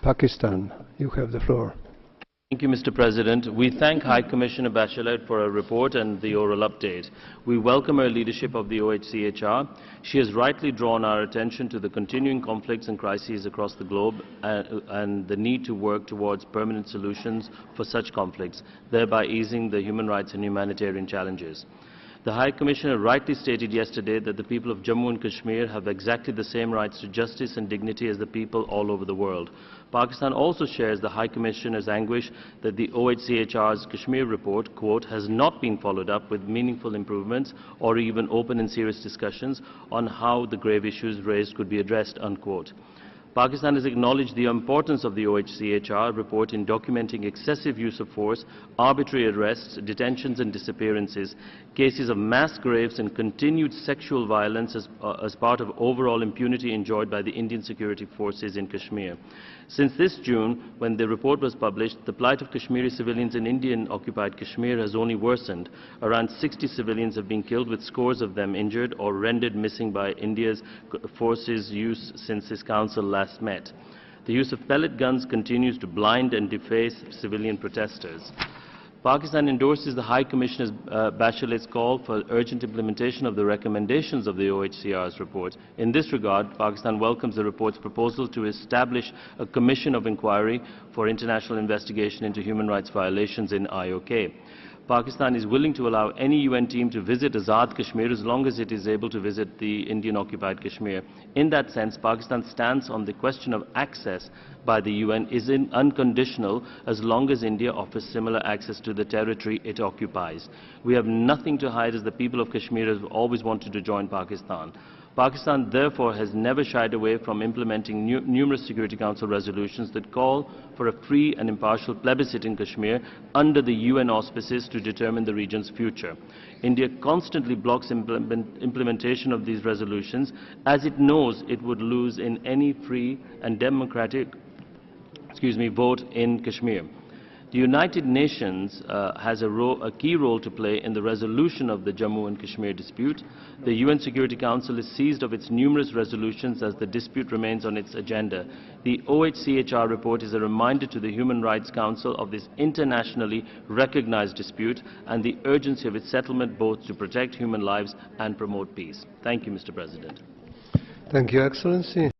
Pakistan. You have the floor. Thank you, Mr. President. We thank High Commissioner Bachelet for her report and the oral update. We welcome her leadership of the OHCHR. She has rightly drawn our attention to the continuing conflicts and crises across the globe and the need to work towards permanent solutions for such conflicts, thereby easing the human rights and humanitarian challenges. The High Commissioner rightly stated yesterday that the people of Jammu and Kashmir have exactly the same rights to justice and dignity as the people all over the world. Pakistan also shares the High Commissioner's anguish that the OHCHR's Kashmir report, quote, has not been followed up with meaningful improvements or even open and serious discussions on how the grave issues raised could be addressed, unquote. Pakistan has acknowledged the importance of the OHCHR report in documenting excessive use of force, arbitrary arrests, detentions and disappearances, cases of mass graves and continued sexual violence as part of overall impunity enjoyed by the Indian security forces in Kashmir. Since this June, when the report was published, the plight of Kashmiri civilians in Indian-occupied Kashmir has only worsened. Around 60 civilians have been killed, with scores of them injured or rendered missing by India's forces' use since this council last met. The use of pellet guns continues to blind and deface civilian protesters. Pakistan endorses the High Commissioner Bachelet's call for urgent implementation of the recommendations of the OHCR's report. In this regard, Pakistan welcomes the report's proposal to establish a commission of inquiry for international investigation into human rights violations in IOK. Pakistan is willing to allow any UN team to visit Azad Kashmir as long as it is able to visit the Indian-occupied Kashmir. In that sense, Pakistan's stance on the question of access by the UN is unconditional as long as India offers similar access to the territory it occupies. We have nothing to hide, as the people of Kashmir have always wanted to join Pakistan. Pakistan, therefore, has never shied away from implementing numerous Security Council resolutions that call for a free and impartial plebiscite in Kashmir under the UN auspices to determine the region's future. India constantly blocks implementation of these resolutions, as it knows it would lose in any free and democratic vote in Kashmir. The United Nations has a key role to play in the resolution of the Jammu and Kashmir dispute. The UN Security Council is seized of its numerous resolutions as the dispute remains on its agenda. The OHCHR report is a reminder to the Human Rights Council of this internationally recognized dispute and the urgency of its settlement, both to protect human lives and promote peace. Thank you, Mr. President. Thank you, Excellency.